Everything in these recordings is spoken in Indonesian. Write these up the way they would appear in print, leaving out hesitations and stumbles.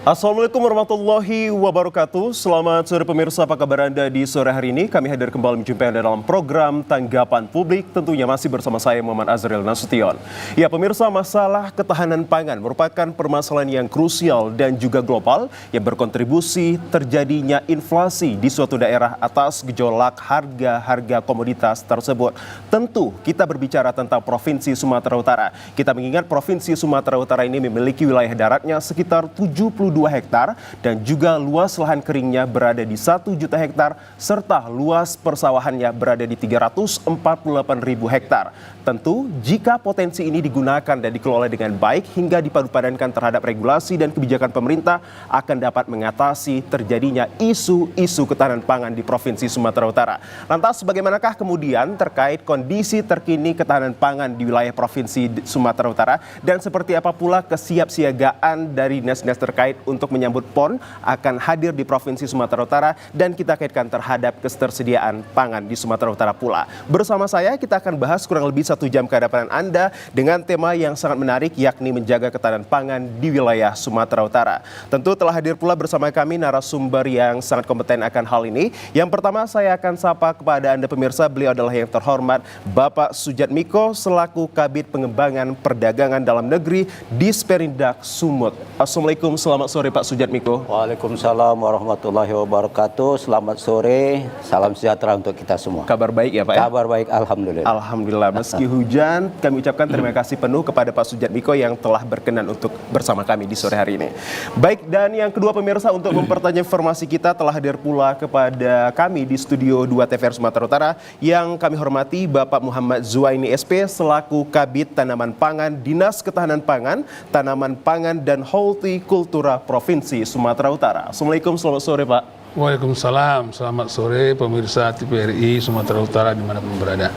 Assalamualaikum warahmatullahi wabarakatuh. Selamat sore pemirsa, apa kabar Anda di sore hari ini? Kami hadir kembali menjumpai Anda dalam program Tanggapan Publik, tentunya masih bersama saya Muhammad Azril Nasution. Ya pemirsa, masalah ketahanan pangan merupakan permasalahan yang krusial dan juga global yang berkontribusi terjadinya inflasi di suatu daerah atas gejolak harga komoditas tersebut. Tentu kita berbicara tentang Provinsi Sumatera Utara. Kita mengingat Provinsi Sumatera Utara ini memiliki wilayah daratnya sekitar 72 hektar dan juga luas lahan keringnya berada di 1 juta hektar serta luas persawahannya berada di 348.000 hektar. Tentu jika potensi ini digunakan dan dikelola dengan baik hingga dipadupadankan terhadap regulasi dan kebijakan pemerintah akan dapat mengatasi terjadinya isu-isu ketahanan pangan di Provinsi Sumatera Utara. Lantas bagaimanakah kemudian terkait kondisi terkini ketahanan pangan di wilayah Provinsi Sumatera Utara dan seperti apa pula kesiapsiagaan dari dinas-dinas terkait untuk menyambut PON akan hadir di Provinsi Sumatera Utara dan kita kaitkan terhadap ketersediaan pangan di Sumatera Utara pula. Bersama saya kita akan bahas kurang lebih 1 jam ke hadapan Anda dengan tema yang sangat menarik yakni menjaga ketahanan pangan di wilayah Sumatera Utara. Tentu telah hadir pula bersama kami narasumber yang sangat kompeten akan hal ini. Yang pertama saya akan sapa kepada Anda pemirsa, beliau adalah yang terhormat Bapak Sujatmiko selaku Kabid Pengembangan Perdagangan Dalam Negeri Disperindak Sumut. Assalamualaikum, selamat sore Pak Sujatmiko. Waalaikumsalam warahmatullahi wabarakatuh. Selamat sore, salam sejahtera untuk kita semua. Kabar baik ya Pak? Kabar baik, alhamdulillah. Alhamdulillah, meski hujan kami ucapkan terima kasih penuh kepada Pak Sujatmiko yang telah berkenan untuk bersama kami di sore hari ini. Baik, dan yang kedua pemirsa, untuk mempertanya informasi kita telah hadir pula kepada kami di Studio 2 TVRI Sumatera Utara yang kami hormati Bapak Muhammad Zuaini SP selaku Kabid Tanaman Pangan Dinas Ketahanan Pangan, Tanaman Pangan dan Hortikultura Provinsi Sumatera Utara. Assalamualaikum, selamat sore Pak. Waalaikumsalam, selamat sore pemirsa TVRI Sumatera Utara dimanapun berada.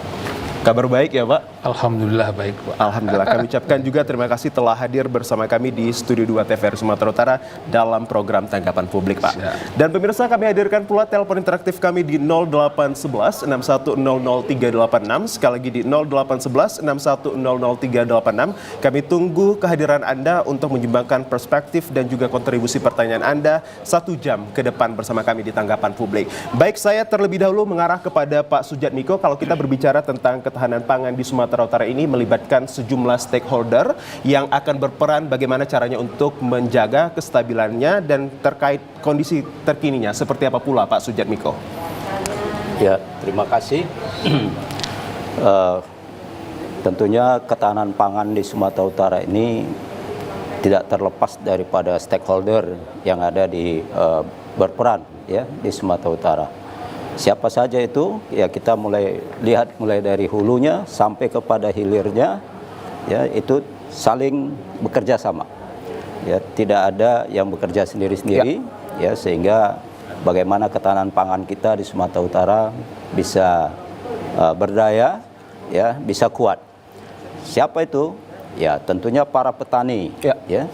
Kabar baik ya Pak? Alhamdulillah baik Pak. Alhamdulillah, kami ucapkan juga terima kasih telah hadir bersama kami di Studio 2 TVRI Sumatera Utara dalam program Tanggapan Publik Pak. Siap. Dan pemirsa, kami hadirkan pula telepon interaktif kami di 0811 6100386, sekali lagi di 0811 6100386. Kami tunggu kehadiran Anda untuk menyumbangkan perspektif dan juga kontribusi pertanyaan Anda 1 jam ke depan bersama kami di Tanggapan Publik. Baik, saya terlebih dahulu mengarah kepada Pak Sujatmiko. Kalau kita berbicara tentang ketahanan pangan di Sumatera Utara ini melibatkan sejumlah stakeholder yang akan berperan bagaimana caranya untuk menjaga kestabilannya dan terkait kondisi terkininya seperti apa pula Pak Sujatmiko. Ya, terima kasih. Tentunya ketahanan pangan di Sumatera Utara ini tidak terlepas daripada stakeholder yang ada di berperan ya di Sumatera Utara. Siapa saja itu, ya kita mulai dari hulunya sampai kepada hilirnya, ya itu saling bekerja sama. Ya, tidak ada yang bekerja sendiri-sendiri, ya sehingga bagaimana ketahanan pangan kita di Sumatera Utara bisa berdaya, ya bisa kuat. Siapa itu? Ya tentunya para petani, ya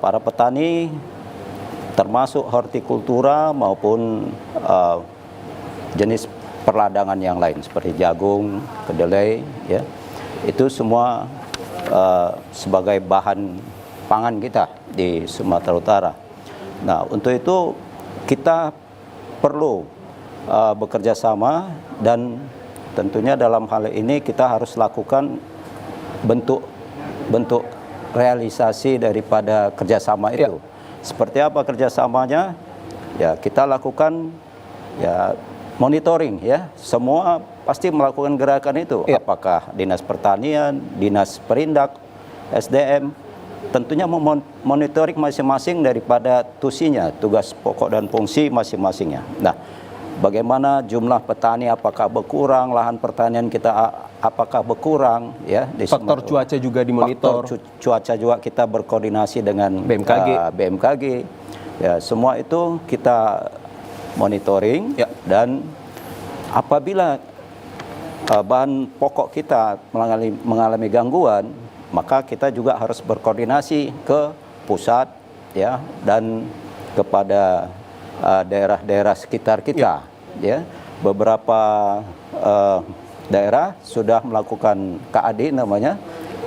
para petani termasuk hortikultura maupun jenis perladangan yang lain seperti jagung, kedelai, ya itu semua sebagai bahan pangan kita di Sumatera Utara. Nah, untuk itu kita perlu bekerja sama dan tentunya dalam hal ini kita harus lakukan bentuk realisasi daripada kerjasama itu. Seperti apa kerjasamanya? Ya kita lakukan ya monitoring ya, semua pasti melakukan gerakan itu. Apakah Dinas Pertanian, Dinas Perindak, SDM, tentunya memonitoring masing-masing daripada tusinya, tugas pokok dan fungsi masing-masingnya. Nah, bagaimana jumlah petani apakah berkurang, lahan pertanian kita apakah berkurang ya di faktor cuaca juga dimonitor. Faktor cuaca juga kita berkoordinasi dengan BMKG. Ya, semua itu kita monitoring dan apabila bahan pokok kita mengalami gangguan, maka kita juga harus berkoordinasi ke pusat ya dan kepada daerah-daerah sekitar kita ya. Beberapa daerah sudah melakukan KAD namanya,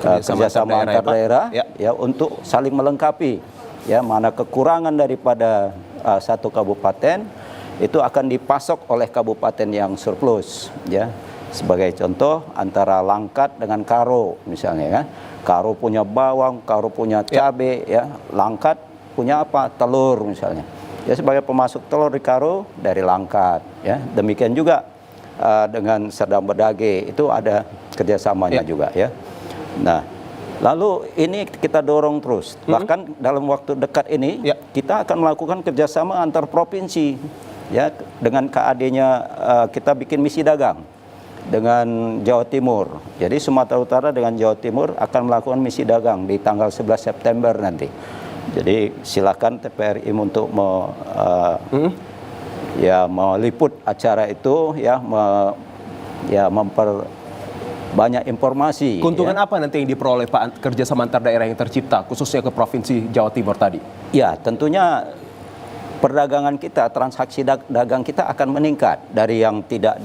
kerjasama antar daerah ya untuk saling melengkapi ya mana kekurangan daripada satu kabupaten itu akan dipasok oleh kabupaten yang surplus, ya. Sebagai contoh antara Langkat dengan Karo misalnya kan. Karo punya bawang, Karo punya cabai, ya. Langkat punya apa? Telur misalnya. Ya, sebagai pemasok telur di Karo dari Langkat, ya. Demikian juga dengan Serdang Bedage itu ada kerjasamanya juga, ya. Nah, lalu ini kita dorong terus. Bahkan dalam waktu dekat ini kita akan melakukan kerjasama antar provinsi, ya, dengan KAD-nya kita bikin misi dagang dengan Jawa Timur. Jadi Sumatera Utara dengan Jawa Timur akan melakukan misi dagang di tanggal 11 September nanti. Jadi silakan TPRI untuk meliput acara itu, ya, banyak informasi. Keuntungan ya. apa nanti yang diperoleh Pak kerjasama antar daerah yang tercipta, khususnya ke Provinsi Jawa Timur tadi? Ya, tentunya perdagangan kita, transaksi dagang kita akan meningkat dari yang tidak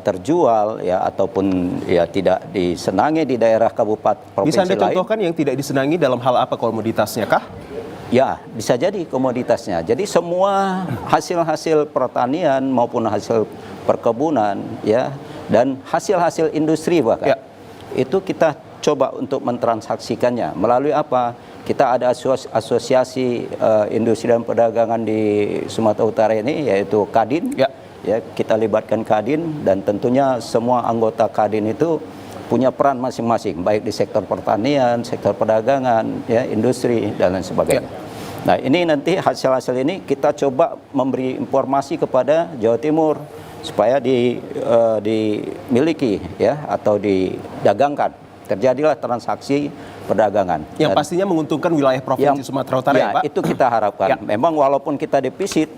terjual, ya, ataupun ya tidak disenangi di daerah kabupaten provinsi Bisa Anda lain. contohkan yang tidak disenangi dalam hal apa komoditasnya kah? Ya, bisa jadi komoditasnya. Jadi semua hasil-hasil pertanian maupun hasil perkebunan, ya, dan hasil-hasil industri bahkan, itu kita coba untuk mentransaksikannya melalui apa? Kita ada asosiasi industri dan perdagangan di Sumatera Utara ini, yaitu Kadin. Ya, kita libatkan Kadin, dan tentunya semua anggota Kadin itu punya peran masing-masing, baik di sektor pertanian, sektor perdagangan, ya, industri, dan lain sebagainya. Nah, ini nanti hasil-hasil ini kita coba memberi informasi kepada Jawa Timur supaya dimiliki, ya, atau didagangkan. Terjadilah transaksi perdagangan. Yang pastinya menguntungkan wilayah Provinsi Sumatera Utara, ya, Pak? Itu kita harapkan. Memang walaupun kita defisit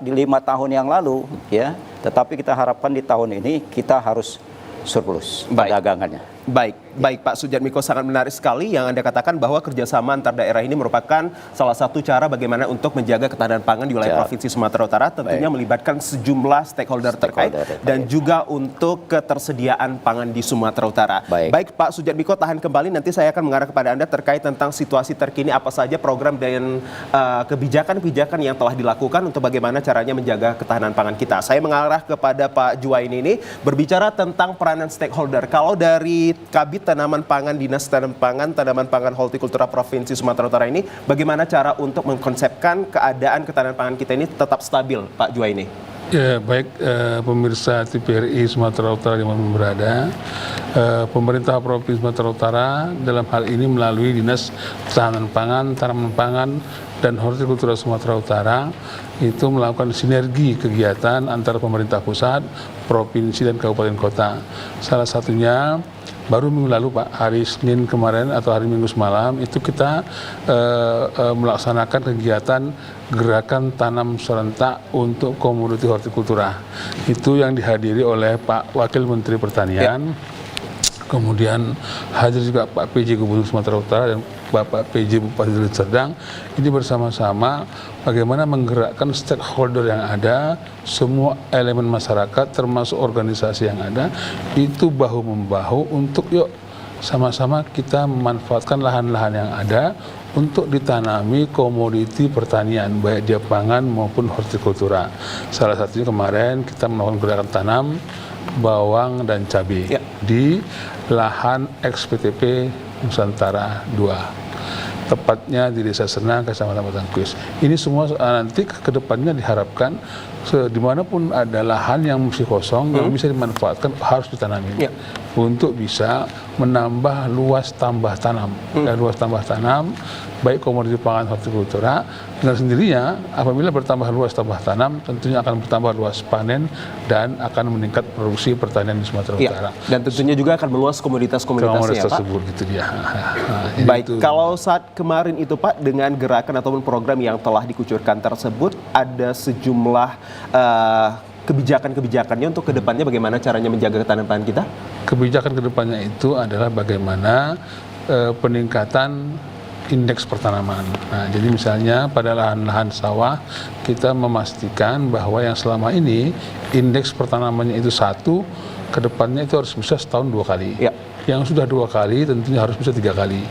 di 5 tahun yang lalu, ya, tetapi kita harapkan di tahun ini kita harus surplus perdagangannya. Baik Pak Sujatmiko, sangat menarik sekali yang Anda katakan bahwa kerjasama antar daerah ini merupakan salah satu cara bagaimana untuk menjaga ketahanan pangan di wilayah Provinsi Sumatera Utara, tentunya melibatkan sejumlah stakeholder terkait dan juga untuk ketersediaan pangan di Sumatera Utara. Baik Pak Sujatmiko, tahan kembali, nanti saya akan mengarah kepada Anda terkait tentang situasi terkini apa saja program dan kebijakan-kebijakan yang telah dilakukan untuk bagaimana caranya menjaga ketahanan pangan kita. Saya mengarah kepada Pak Juwaini ini berbicara tentang peranan stakeholder. Kalau dari Kabid Tanaman Pangan Dinas Tanaman Pangan Hortikultura Provinsi Sumatera Utara ini, bagaimana cara untuk mengkonsepkan keadaan ketahanan pangan kita ini tetap stabil, Pak Juwaini? Ya, baik pemirsa TPRI Sumatera Utara yang berada, pemerintah Provinsi Sumatera Utara dalam hal ini melalui Dinas Tanaman Pangan, Tanaman Pangan, dan Hortikultura Sumatera Utara itu melakukan sinergi kegiatan antara pemerintah pusat, provinsi, dan kabupaten kota. Salah satunya baru minggu lalu, Pak, hari Senin kemarin atau hari Minggu semalam itu kita melaksanakan kegiatan gerakan tanam serentak untuk komoditi hortikultura. Itu yang dihadiri oleh Pak Wakil Menteri Pertanian, kemudian hadir juga Pak PJ Gubernur Sumatera Utara dan Bapak PJ Bupati Deli Serdang. Ini bersama-sama bagaimana menggerakkan stakeholder yang ada, semua elemen masyarakat termasuk organisasi yang ada, itu bahu-membahu untuk yuk sama-sama kita memanfaatkan lahan-lahan yang ada untuk ditanami komoditi pertanian, baik dia pangan maupun hortikultura. Salah satunya kemarin kita melakukan gerakan tanam bawang dan cabai di lahan XPTP Nusantara 2, tepatnya di Desa Senang, Kecamatan Batangkuis. Ini semua nanti ke depannya diharapkan dimanapun ada lahan yang masih kosong yang bisa dimanfaatkan harus ditanami untuk bisa menambah luas tambah tanam. Dan luas tambah tanam baik komoditi pangan hortikultura dengan sendirinya apabila bertambah luas tambah tanam tentunya akan bertambah luas panen dan akan meningkat produksi pertanian di Sumatera Utara. Dan tentunya juga akan meluas komoditas-komoditasnya, Pak. Tersebut, gitu dia. Baik, kalau saat kemarin itu, Pak, dengan gerakan ataupun program yang telah dikucurkan tersebut, ada sejumlah kebijakan-kebijakannya untuk kedepannya bagaimana caranya menjaga ketahanan pangan kita? Kebijakan kedepannya itu adalah bagaimana peningkatan indeks pertanaman. Nah, jadi misalnya pada lahan-lahan sawah kita memastikan bahwa yang selama ini indeks pertanamannya itu 1, kedepannya itu harus bisa setahun 2 kali. Ya. Yang sudah 2 kali tentunya harus bisa 3 kali.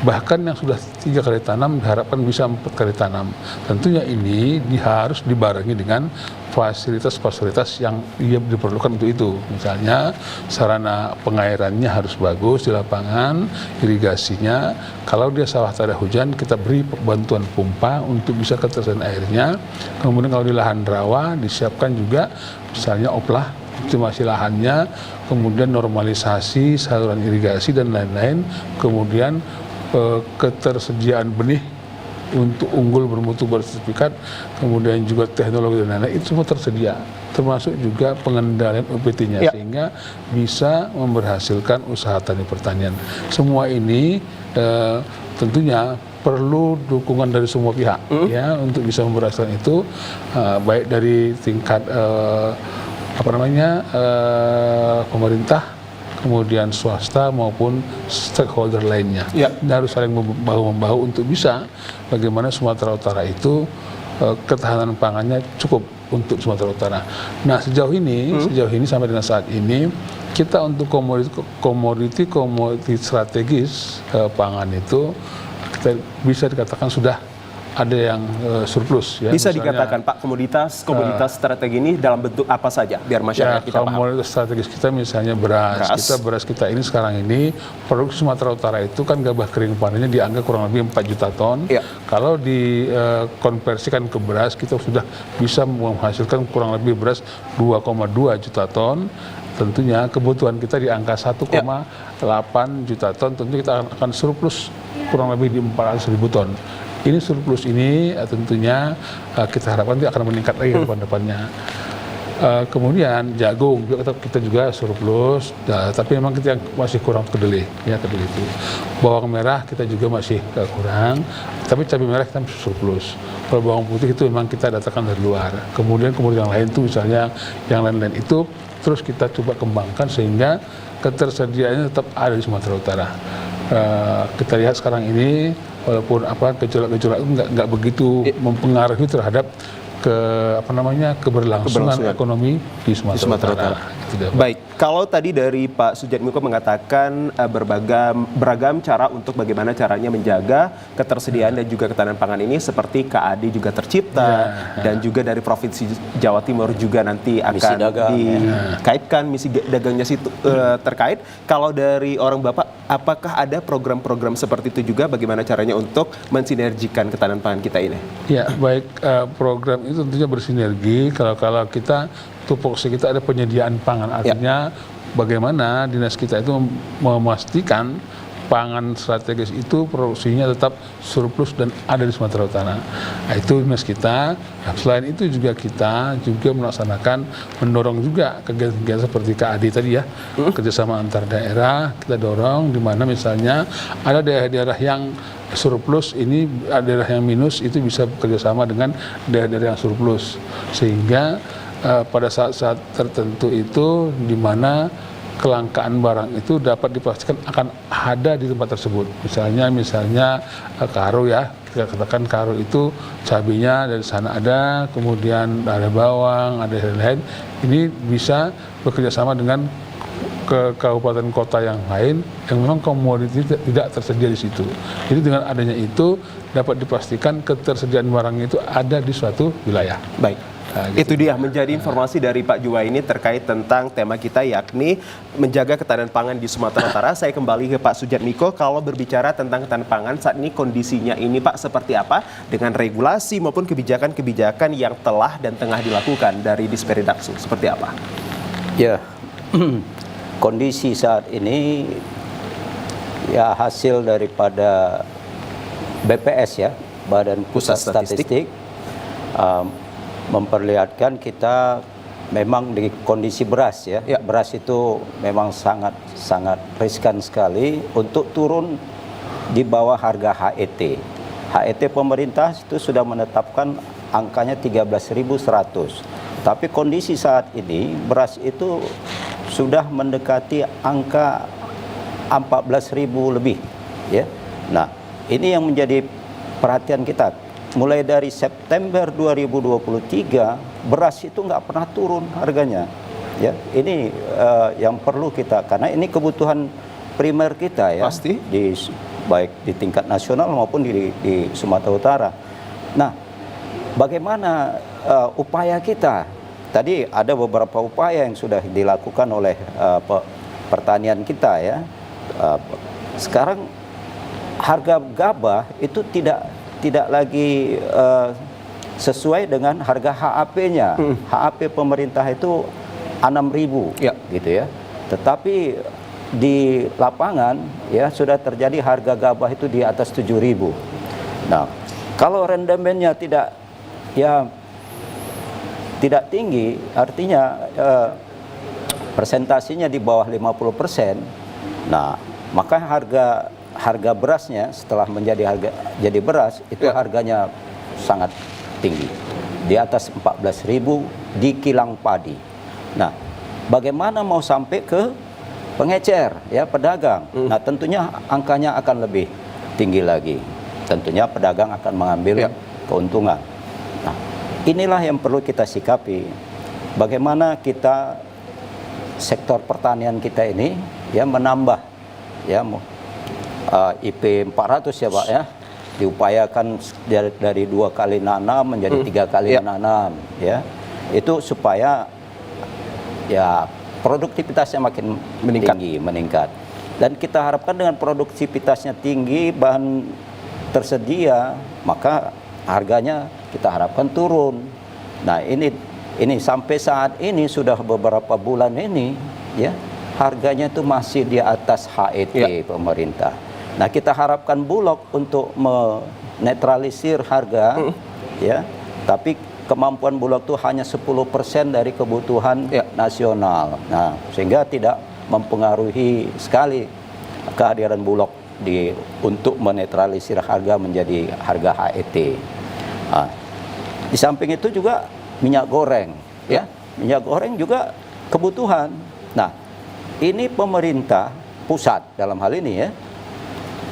Bahkan yang sudah 3 kali tanam diharapkan bisa 4 kali tanam. Tentunya ini harus dibarengi dengan fasilitas-fasilitas yang ia diperlukan untuk itu. Misalnya sarana pengairannya harus bagus di lapangan, irigasinya. Kalau dia sawah tak ada hujan, kita beri bantuan pompa untuk bisa ketersediaan airnya. Kemudian kalau di lahan rawa disiapkan juga misalnya oplah optimasi lahannya, kemudian normalisasi saluran irigasi dan lain-lain, kemudian ketersediaan benih untuk unggul bermutu bersertifikat, kemudian juga teknologi dan lain-lain, itu semua tersedia, termasuk juga pengendalian UPT-nya, sehingga bisa memberhasilkan usaha tani pertanian. Semua ini tentunya perlu dukungan dari semua pihak ya untuk bisa memberhasilkan itu, baik dari tingkat pemerintah, kemudian swasta maupun stakeholder lainnya. Ini harus saling bahu-membahu untuk bisa bagaimana Sumatera Utara itu ketahanan pangannya cukup untuk Sumatera Utara. Nah sejauh ini sampai dengan saat ini kita untuk komoditi strategis pangan itu kita bisa dikatakan sudah ada yang surplus ya. Bisa dikatakan Pak, komoditas strategi ini dalam bentuk apa saja biar masyarakat kita paham. Komoditas strategis kita misalnya beras. Beras kita ini sekarang ini produksi Sumatera Utara itu kan gabah kering panennya di angka kurang lebih 4 juta ton. Kalau dikonversikan ke beras kita sudah bisa menghasilkan kurang lebih beras 2,2 juta ton. Tentunya kebutuhan kita di angka 1,8 juta ton, tentu kita akan surplus kurang lebih di 400.000 ton. Ini surplus ini tentunya kita harapkan akan meningkat lagi ke depan-depannya. Kemudian jagung kita juga surplus, tapi memang kita yang masih kurang kedelai itu. Bawang merah kita juga masih kurang, tapi cabai merah kita surplus. Kalau bawang putih itu memang kita datangkan dari luar. Kemudian yang lain itu misalnya yang lain-lain itu terus kita coba kembangkan sehingga ketersediaannya tetap ada di Sumatera Utara. Kita lihat sekarang ini walaupun gejolak-gejolak itu nggak begitu mempengaruhi terhadap keberlangsungan ekonomi di Sumatera Utara. Baik, kalau tadi dari Pak Sujatmiko mengatakan beragam cara untuk bagaimana caranya menjaga ketersediaan dan juga ketahanan pangan ini, seperti KAD juga tercipta dan juga dari Provinsi Jawa Timur juga nanti akan dikaitkan misi dagangnya situ terkait. Kalau dari orang Bapak, apakah ada program-program seperti itu juga, bagaimana caranya untuk mensinergikan ketahanan pangan kita ini? Ya, baik, program itu tentunya bersinergi kalau kita tupoksi kita ada penyediaan pangan, artinya bagaimana dinas kita itu memastikan pangan strategis itu produksinya tetap surplus dan ada di Sumatera Utara. Nah, itu dinas kita. Nah, selain itu juga kita juga melaksanakan, mendorong juga kegiatan-kegiatan seperti KAD tadi ya, kerjasama antar daerah kita dorong, di mana misalnya ada daerah-daerah yang surplus, ini ada daerah yang minus, itu bisa bekerjasama dengan daerah-daerah yang surplus, sehingga pada saat-saat tertentu itu di mana kelangkaan barang itu dapat dipastikan akan ada di tempat tersebut. Misalnya karo ya, kita katakan karo itu cabenya dari sana ada, kemudian ada bawang, ada lain-lain. Ini bisa bekerja sama dengan ke kabupaten kota yang lain yang memang komoditi tidak tersedia di situ. Jadi dengan adanya itu dapat dipastikan ketersediaan barang itu ada di suatu wilayah. Baik. Itu dia menjadi informasi dari Pak Juwa ini terkait tentang tema kita, yakni menjaga ketahanan pangan di Sumatera Utara. Saya kembali ke Pak Sujatmiko. Kalau berbicara tentang ketahanan pangan saat ini, kondisinya ini Pak seperti apa dengan regulasi maupun kebijakan-kebijakan yang telah dan tengah dilakukan dari Disperindaksi, seperti apa? Ya, kondisi saat ini ya hasil daripada BPS ya, Badan Pusat Statistik, memperlihatkan kita memang di kondisi beras ya. Beras itu memang sangat riskan sekali untuk turun di bawah harga HET. HET pemerintah itu sudah menetapkan angkanya 13.100. Tapi kondisi saat ini beras itu sudah mendekati angka 14.000 lebih ya. Nah, ini yang menjadi perhatian kita. Mulai dari September 2023 beras itu nggak pernah turun harganya. Ya, ini yang perlu kita, karena ini kebutuhan primer kita ya. Pasti. Baik di tingkat nasional maupun di Sumatera Utara. Nah, bagaimana upaya kita? Tadi ada beberapa upaya yang sudah dilakukan oleh pertanian kita ya. Sekarang harga gabah itu tidak lagi sesuai dengan harga HAP-nya. HAP pemerintah itu 6.000 gitu ya. Tetapi di lapangan ya sudah terjadi harga gabah itu di atas 7.000. Nah, kalau rendemennya tidak tinggi, artinya persentasinya di bawah 50%. Nah, maka harga berasnya setelah jadi beras itu harganya sangat tinggi. Di atas 14.000 di kilang padi. Nah, bagaimana mau sampai ke pengecer ya, pedagang. Nah, tentunya angkanya akan lebih tinggi lagi. Tentunya pedagang akan mengambil keuntungan. Nah, inilah yang perlu kita sikapi. Bagaimana kita sektor pertanian kita ini ya menambah ya IP 400 ya Pak ya. Diupayakan dari 2 kali nanam menjadi 3 kali nanam ya. Itu supaya ya produktivitasnya makin meningkat. Dan kita harapkan dengan produktivitasnya tinggi, bahan tersedia, maka harganya kita harapkan turun. Nah, ini sampai saat ini sudah beberapa bulan ini ya, harganya itu masih di atas HET pemerintah. Nah, kita harapkan Bulog untuk menetralisir harga ya, tapi kemampuan Bulog itu hanya 10% dari kebutuhan nasional. Nah, sehingga tidak mempengaruhi sekali kehadiran Bulog untuk menetralisir harga menjadi harga HET. Nah, di samping itu juga minyak goreng, ya, minyak goreng juga kebutuhan. Nah, ini pemerintah pusat dalam hal ini ya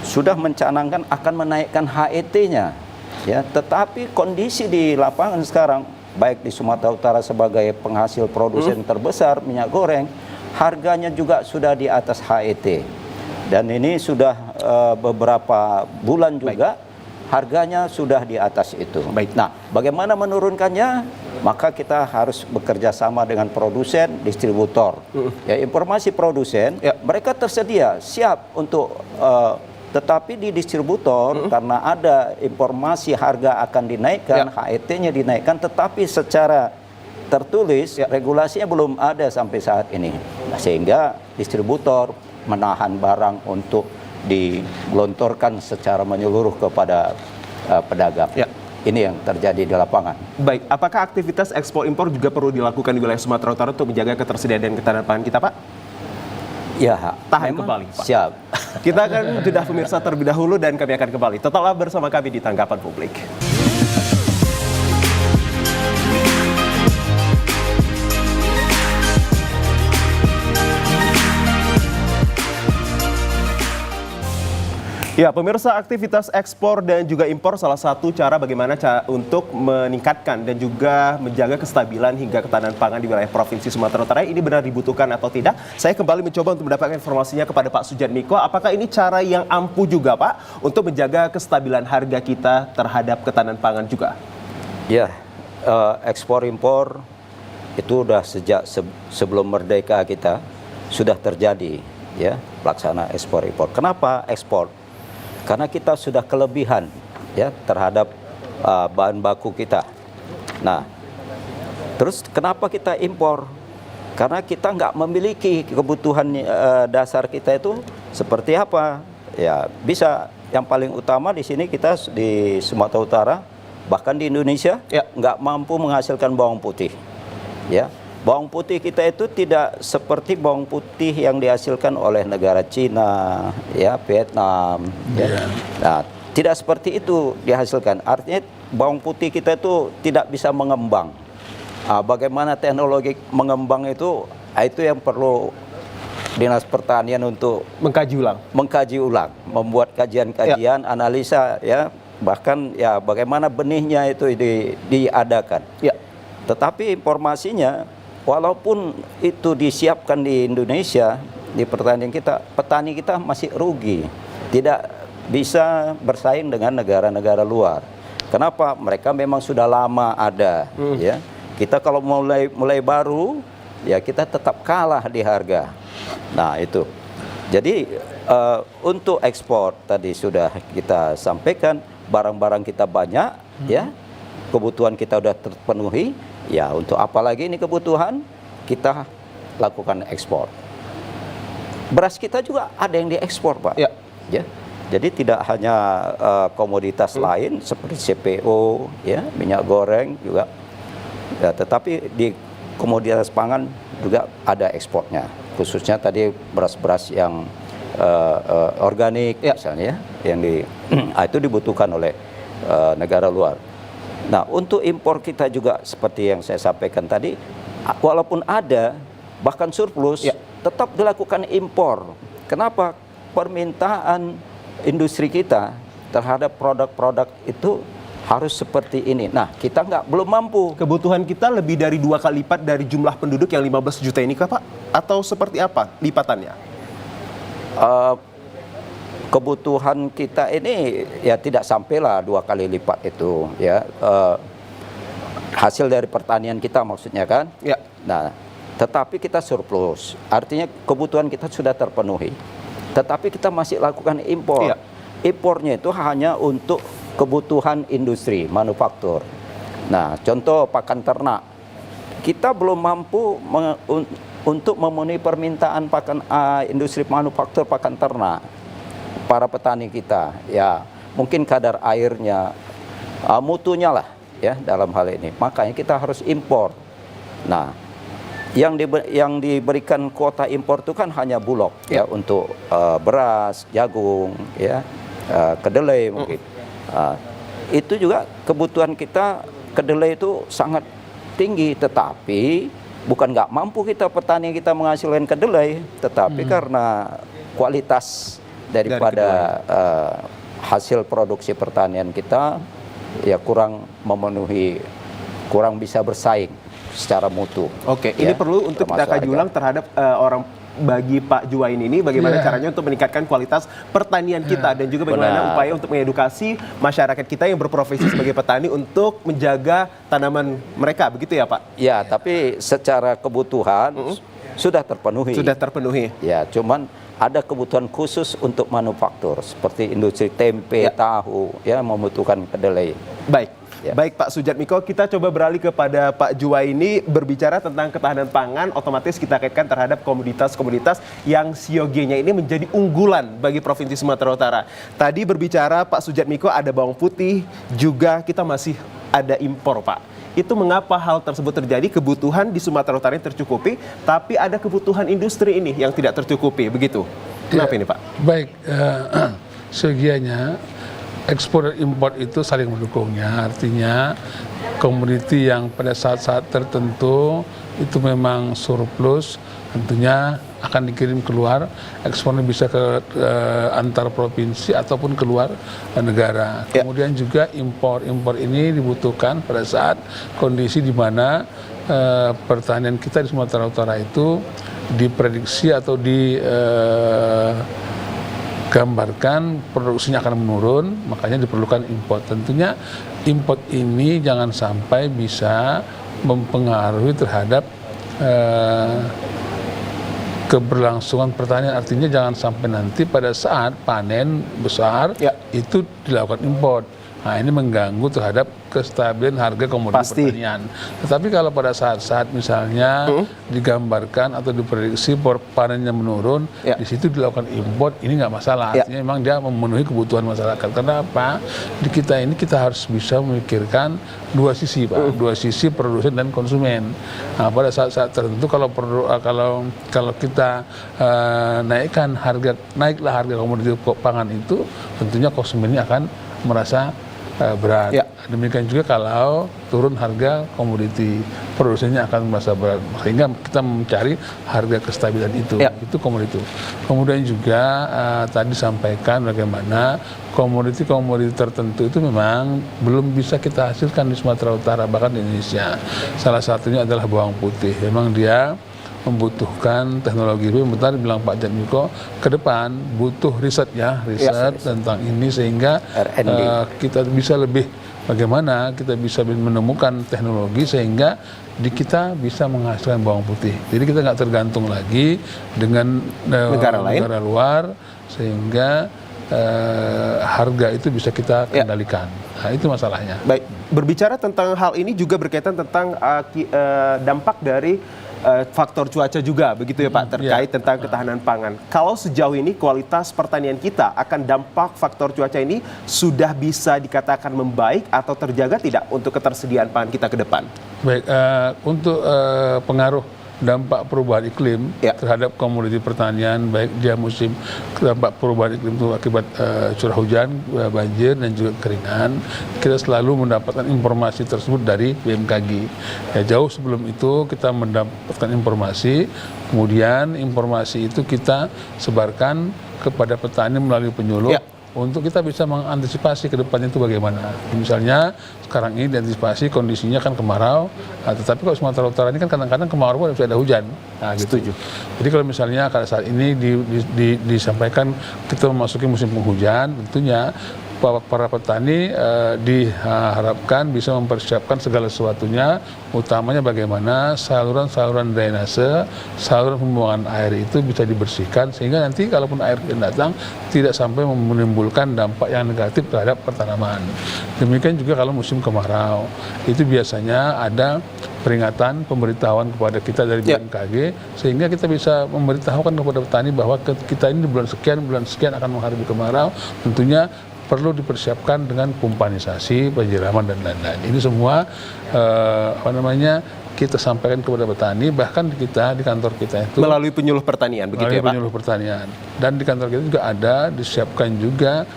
sudah mencanangkan akan menaikkan HET-nya. Ya, tetapi kondisi di lapangan sekarang, baik di Sumatera Utara sebagai penghasil produsen terbesar minyak goreng, harganya juga sudah di atas HET. Dan ini sudah beberapa bulan juga harganya sudah di atas itu. Nah, bagaimana menurunkannya? Maka kita harus bekerja sama dengan produsen, distributor. Ya, informasi produsen, mereka tersedia, siap untuk tetapi di distributor karena ada informasi harga akan dinaikkan, HET-nya dinaikkan, tetapi secara tertulis regulasinya belum ada sampai saat ini. Nah, sehingga distributor menahan barang untuk digelontorkan secara menyeluruh kepada pedagang. Ini yang terjadi di lapangan. Baik, apakah aktivitas ekspor impor juga perlu dilakukan di wilayah Sumatera Utara untuk menjaga ketersediaan dan ketahanan pangan kita, Pak? Ya, tahan kembali, Pak. Siap. Kita akan jeda pemirsa terlebih dahulu dan kami akan kembali. Tetaplah bersama kami di Tanggapan Publik. Ya, pemirsa, aktivitas ekspor dan juga impor salah satu cara bagaimana untuk meningkatkan dan juga menjaga kestabilan hingga ketahanan pangan di wilayah Provinsi Sumatera Utara. Ini benar dibutuhkan atau tidak? Saya kembali mencoba untuk mendapatkan informasinya kepada Pak Sujatmiko. Apakah ini cara yang ampuh juga, Pak, untuk menjaga kestabilan harga kita terhadap ketahanan pangan juga? Ya, ekspor impor itu sudah sejak sebelum merdeka kita sudah terjadi, ya, pelaksana ekspor impor. Kenapa ekspor? Karena kita sudah kelebihan ya terhadap bahan baku kita. Nah, terus kenapa kita impor? Karena kita nggak memiliki kebutuhan dasar kita itu seperti apa? Ya, bisa yang paling utama di sini kita di Sumatera Utara, bahkan di Indonesia nggak mampu menghasilkan bawang putih. Ya, bawang putih kita itu tidak seperti bawang putih yang dihasilkan oleh negara Cina, ya, Vietnam. Ya. Nah, tidak seperti itu dihasilkan. Artinya bawang putih kita itu tidak bisa mengembang. Bagaimana teknologi mengembang itu yang perlu Dinas Pertanian untuk mengkaji ulang, membuat kajian-kajian, analisa, ya, bahkan ya bagaimana benihnya itu diadakan. Ya. Tetapi informasinya walaupun itu disiapkan di Indonesia, di pertanian kita, petani kita masih rugi, tidak bisa bersaing dengan negara-negara luar. Kenapa? Mereka memang sudah lama ada, ya. Kita kalau mulai baru, ya kita tetap kalah di harga. Nah itu. Jadi untuk ekspor tadi sudah kita sampaikan, barang-barang kita banyak, ya, kebutuhan kita sudah terpenuhi. Ya untuk apa lagi ini kebutuhan, kita lakukan ekspor. Beras kita juga ada yang diekspor, Pak. Ya. Ya. Jadi tidak hanya komoditas lain seperti CPO, ya, minyak goreng juga. Ya, tetapi di komoditas pangan juga ada ekspornya, khususnya tadi beras-beras yang organik, misalnya, yang itu dibutuhkan oleh negara luar. Nah, untuk impor kita juga seperti yang saya sampaikan tadi, walaupun ada bahkan surplus, tetap dilakukan impor. Kenapa? Permintaan industri kita terhadap produk-produk itu harus seperti ini. Nah, kita belum mampu. Kebutuhan kita lebih dari 2 kali lipat dari jumlah penduduk yang 15 juta ini kah, Pak? Atau seperti apa lipatannya? Kebutuhan kita ini ya tidak sampailah 2 kali lipat itu, ya. Hasil dari pertanian kita maksudnya kan? Ya. Nah, tetapi kita surplus. Artinya kebutuhan kita sudah terpenuhi. Tetapi kita masih lakukan impor. Ya. Impornya itu hanya untuk kebutuhan industri, manufaktur. Nah, contoh pakan ternak. Kita belum mampu untuk memenuhi permintaan industri manufaktur pakan ternak. Para petani kita, ya, mungkin kadar airnya, mutunya lah, ya, dalam hal ini. Makanya kita harus impor. Nah, yang diberikan kuota impor itu kan hanya bulog, ya, untuk beras, jagung, ya, kedelai mungkin. Itu juga kebutuhan kita kedelai itu sangat tinggi, tetapi bukan nggak mampu kita petani kita menghasilkan kedelai, tetapi karena kualitas daripada hasil produksi pertanian kita ya kurang memenuhi, kurang bisa bersaing secara mutu. Oke, ya, ini perlu untuk kita kaji ulang terhadap bagi Pak Juwain ini bagaimana caranya untuk meningkatkan kualitas pertanian kita dan juga bagaimana upaya untuk mengedukasi masyarakat kita yang berprofesi sebagai petani untuk menjaga tanaman mereka, begitu ya, Pak? Ya, tapi secara kebutuhan sudah terpenuhi. Sudah terpenuhi. Ya, cuman ada kebutuhan khusus untuk manufaktur seperti industri tempe, tahu, ya, membutuhkan kedelai. Baik. Ya. Baik Pak Sujatmiko, kita coba beralih kepada Pak Juwaini ini berbicara tentang ketahanan pangan, otomatis kita kaitkan terhadap komoditas-komoditas yang siogianya ini menjadi unggulan bagi Provinsi Sumatera Utara. Tadi berbicara Pak Sujatmiko ada bawang putih, juga kita masih ada impor, Pak. Itu mengapa hal tersebut terjadi? Kebutuhan di Sumatera Utara ini tercukupi, tapi ada kebutuhan industri ini yang tidak tercukupi, begitu. Kenapa ini, Pak? Baik, segianya ekspor dan impor itu saling mendukungnya, artinya komoditi yang pada saat-saat tertentu itu memang surplus, tentunya akan dikirim keluar, ekspornya bisa ke antar provinsi ataupun keluar negara. Kemudian juga impor ini dibutuhkan pada saat kondisi di mana pertanian kita di Sumatera Utara itu diprediksi atau gambarkan produksinya akan menurun, makanya diperlukan import. Tentunya import ini jangan sampai bisa mempengaruhi terhadap keberlangsungan pertanian. Artinya jangan sampai nanti pada saat panen besar itu dilakukan import. Nah, ini mengganggu terhadap kestabilan harga komoditas pertanian. Tetapi kalau pada saat-saat misalnya digambarkan atau diprediksi panennya menurun, di situ dilakukan import, ini nggak masalah. Artinya memang dia memenuhi kebutuhan masyarakat. Kenapa? Di kita ini kita harus bisa memikirkan dua sisi, Pak. Dua sisi produsen dan konsumen. Nah, pada saat-saat tertentu kalau kita naiklah harga komoditas pangan itu, tentunya konsumennya akan merasa berat. Ya. Demikian juga kalau turun harga komoditi, produsennya akan merasa berat. Sehingga kita mencari harga kestabilan itu. Ya. Itu komoditi. Kemudian juga tadi sampaikan bagaimana komoditi-komoditi tertentu itu memang belum bisa kita hasilkan di Sumatera Utara, bahkan di Indonesia. Salah satunya adalah bawang putih. Memang dia membutuhkan teknologi. Bentar bilang Pak Jatmiko, ke depan butuh riset tentang ini sehingga kita bisa lebih bagaimana kita bisa menemukan teknologi sehingga kita bisa menghasilkan bawang putih. Jadi kita nggak tergantung lagi dengan negara luar sehingga harga itu bisa kita kendalikan. Nah, itu masalahnya. Baik, berbicara tentang hal ini juga berkaitan tentang dampak dari faktor cuaca juga, begitu ya Pak, terkait tentang ketahanan pangan. Kalau sejauh ini kualitas pertanian kita akan dampak faktor cuaca ini sudah bisa dikatakan membaik atau terjaga tidak untuk ketersediaan pangan kita ke depan? Baik, untuk pengaruh dampak perubahan iklim terhadap komoditi pertanian, baik dia musim dampak perubahan iklim itu akibat curah hujan, banjir dan juga keringan, kita selalu mendapatkan informasi tersebut dari BMKG. Ya, jauh sebelum itu kita mendapatkan informasi, kemudian informasi itu kita sebarkan kepada petani melalui penyuluh. Untuk kita bisa mengantisipasi ke depannya itu bagaimana. Misalnya sekarang ini diantisipasi kondisinya kan kemarau, tetapi kalau Sumatera Utara ini kan kadang-kadang kemarau pun bisa ada hujan. Nah, gitu. Setuju. Jadi kalau misalnya pada saat ini disampaikan kita memasuki musim penghujan, tentunya para petani diharapkan bisa mempersiapkan segala sesuatunya, utamanya bagaimana saluran-saluran drainase, saluran pembuangan air itu bisa dibersihkan sehingga nanti kalaupun air datang tidak sampai menimbulkan dampak yang negatif terhadap pertanaman. Demikian juga kalau musim kemarau, itu biasanya ada peringatan, pemberitahuan kepada kita dari BMKG sehingga kita bisa memberitahukan kepada petani bahwa kita ini di bulan sekian akan menghadapi kemarau, tentunya perlu dipersiapkan dengan pumpanisasi, penyiraman dan lain-lain. Ini semua kita sampaikan kepada petani, bahkan kita di kantor kita itu melalui penyuluh pertanian, begitu ya Pak? Penyuluh pertanian. Dan di kantor kita juga ada disiapkan juga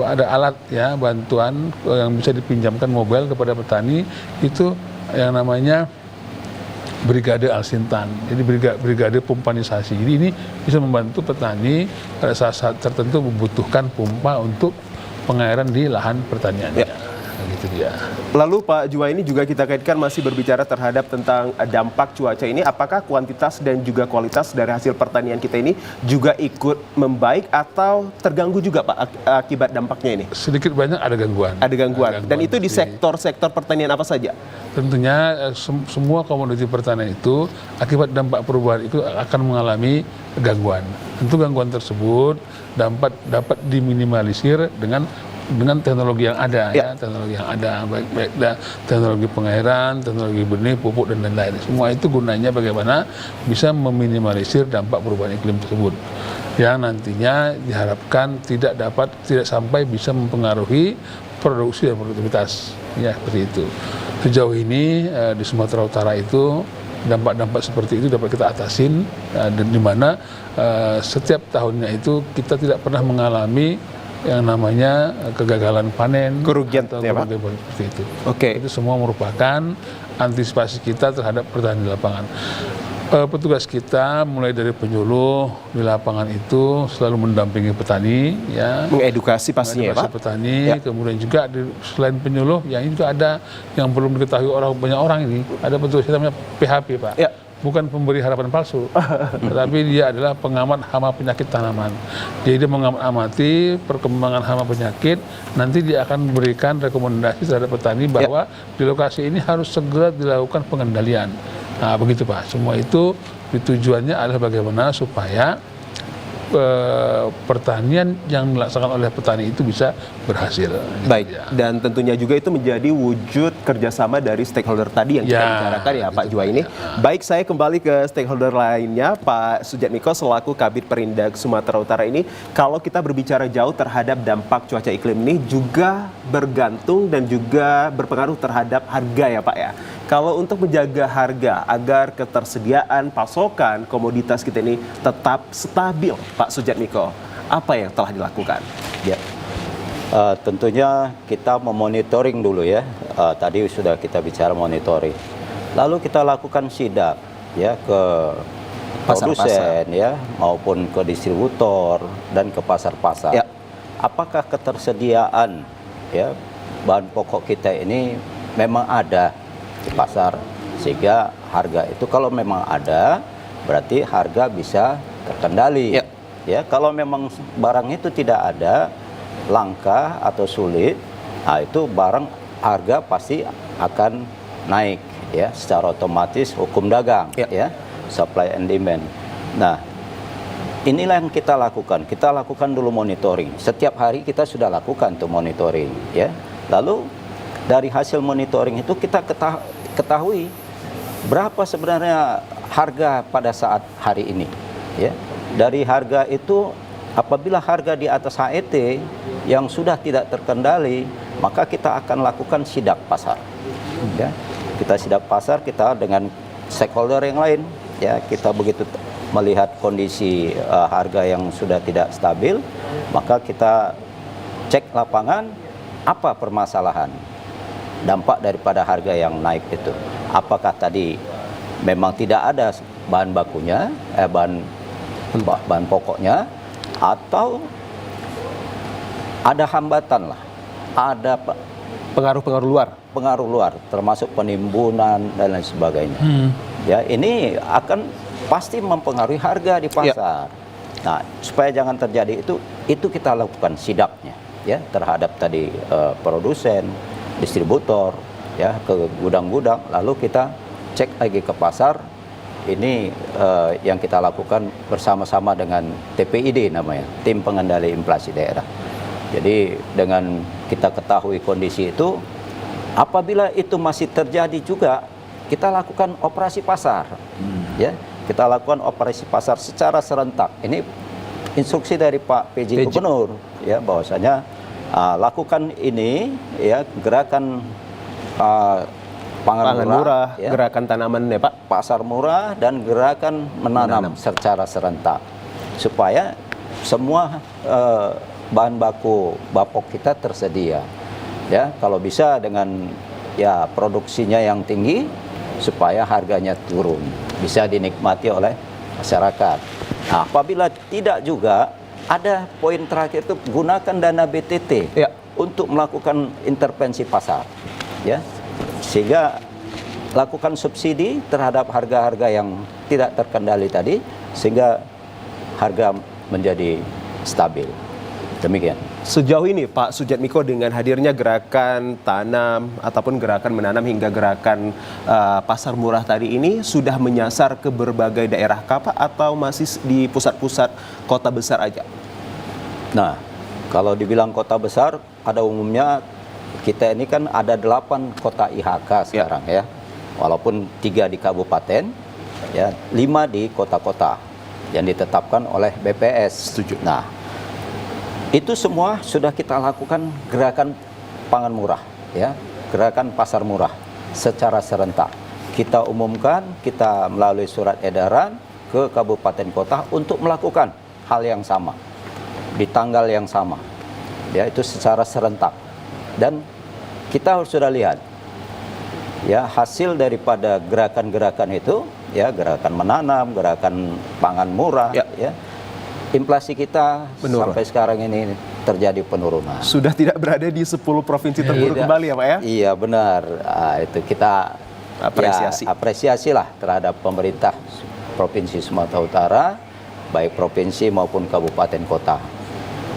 ada alat bantuan yang bisa dipinjamkan mobile kepada petani, itu yang namanya Brigade Alsintan, jadi brigade pumpanisasi. Jadi ini bisa membantu petani pada saat tertentu membutuhkan pompa untuk pengairan di lahan pertaniannya. Gitu dia. Lalu Pak Jua, ini juga kita kaitkan masih berbicara terhadap tentang dampak cuaca ini. Apakah kuantitas dan juga kualitas dari hasil pertanian kita ini juga ikut membaik atau terganggu juga Pak akibat dampaknya ini? Sedikit banyak ada gangguan. Ada gangguan. Dan itu di sektor-sektor pertanian apa saja? Tentunya semua komoditi pertanian itu akibat dampak perubahan itu akan mengalami gangguan. Tentu gangguan tersebut dapat diminimalisir dengan teknologi yang ada, teknologi yang ada, baik teknologi pengairan, teknologi benih, pupuk dan lain-lain. Semua itu gunanya bagaimana bisa meminimalisir dampak perubahan iklim tersebut, yang nantinya diharapkan tidak sampai bisa mempengaruhi produksi dan produktivitas, ya seperti itu. Sejauh ini di Sumatera Utara itu dampak-dampak seperti itu dapat kita atasin, dan di mana setiap tahunnya itu kita tidak pernah mengalami yang namanya kegagalan panen, kerugian atau seperti itu. Itu semua merupakan antisipasi kita terhadap pertanian di lapangan. Petugas kita mulai dari penyuluh di lapangan itu selalu mendampingi petani, mengedukasi pastinya Pak. Petani, kemudian juga selain penyuluh, yang ini juga ada yang belum diketahui banyak orang ini, ada petugas kita namanya PHP Pak. Bukan pemberi harapan palsu, tetapi dia adalah pengamat hama penyakit tanaman. Jadi dia mengamati perkembangan hama penyakit, nanti dia akan memberikan rekomendasi terhadap petani bahwa di lokasi ini harus segera dilakukan pengendalian. Nah begitu Pak, semua itu tujuannya adalah bagaimana supaya pertanian yang dilaksanakan oleh petani itu bisa berhasil. Baik, dan tentunya juga itu menjadi wujud kerjasama dari stakeholder tadi yang kita bicarakan ya Pak Jua ini. Baik, saya kembali ke stakeholder lainnya, Pak Sujatmiko selaku Kabid Perindak Sumatera Utara ini. Kalau kita berbicara jauh terhadap dampak cuaca iklim ini juga bergantung dan juga berpengaruh terhadap harga ya Pak ya. Kalau untuk menjaga harga agar ketersediaan pasokan komoditas kita ini tetap stabil, Pak Sujatmiko, apa yang telah dilakukan? Tentunya kita memonitoring dulu ya. Tadi sudah kita bicara monitoring. Lalu kita lakukan sidak ya ke produsen ya maupun ke distributor dan ke pasar-pasar. Ya. Apakah ketersediaan ya bahan pokok kita ini memang ada di pasar, sehingga harga itu kalau memang ada berarti harga bisa terkendali. Ya, kalau memang barang itu tidak ada, langka atau sulit, nah itu barang harga pasti akan naik ya, secara otomatis hukum dagang ya, supply and demand. Nah, inilah yang kita lakukan. Kita lakukan dulu monitoring. Setiap hari kita sudah lakukan tuh monitoring ya. Lalu dari hasil monitoring itu kita ketahui berapa sebenarnya harga pada saat hari ini ya. Dari harga itu, apabila harga di atas HET yang sudah tidak terkendali, maka kita akan lakukan sidak pasar. Ya, kita sidak pasar, kita dengan stakeholder yang lain. Ya, kita begitu melihat kondisi harga yang sudah tidak stabil, maka kita cek lapangan apa permasalahan, dampak daripada harga yang naik itu. Apakah tadi memang tidak ada bahan bakunya, bahan pokoknya, atau ada hambatan lah, ada pengaruh luar, termasuk penimbunan dan lain sebagainya. Ya, ini akan pasti mempengaruhi harga di pasar. Nah, supaya jangan terjadi itu kita lakukan sidaknya ya terhadap tadi produsen, distributor, ya ke gudang-gudang, lalu kita cek lagi ke pasar. Ini yang kita lakukan bersama-sama dengan TPID namanya, Tim Pengendali Inflasi Daerah. Jadi dengan kita ketahui kondisi itu, apabila itu masih terjadi juga, kita lakukan operasi pasar. Ya, kita lakukan operasi pasar secara serentak. Ini instruksi dari Pak PJ Gubernur ya, bahwasanya lakukan ini ya, gerakan pangan murah ya, gerakan tanaman ya Pak, pasar murah, dan gerakan menanam secara serentak, supaya semua bahan baku bapok kita tersedia ya, kalau bisa dengan ya produksinya yang tinggi supaya harganya turun, bisa dinikmati oleh masyarakat. Nah, apabila tidak juga, ada poin terakhir itu gunakan dana BTT untuk melakukan intervensi pasar ya, sehingga lakukan subsidi terhadap harga-harga yang tidak terkendali tadi, sehingga harga menjadi stabil. Demikian. Sejauh ini Pak Sujatmiko, dengan hadirnya gerakan tanam ataupun gerakan menanam hingga gerakan pasar murah tadi ini, sudah menyasar ke berbagai daerah kah Pak, atau masih di pusat-pusat kota besar aja? Nah, kalau dibilang kota besar, pada umumnya kita ini kan ada 8 kota IHK sekarang ya. Walaupun 3 di kabupaten, ya 5 di kota-kota yang ditetapkan oleh BPS. Setuju. Nah, itu semua sudah kita lakukan gerakan pangan murah, ya, gerakan pasar murah secara serentak. Kita umumkan, kita melalui surat edaran ke kabupaten kota untuk melakukan hal yang sama di tanggal yang sama, ya, itu secara serentak. Dan kita harus sudah lihat ya hasil daripada gerakan-gerakan itu, ya, gerakan menanam, gerakan pangan murah, ya, inflasi kita sampai sekarang ini terjadi penurunan. Sudah tidak berada di 10 provinsi terburuk kembali ya Pak ya? Iya benar. Itu kita apresiasi lah terhadap pemerintah Provinsi Sumatera Utara, baik provinsi maupun kabupaten kota,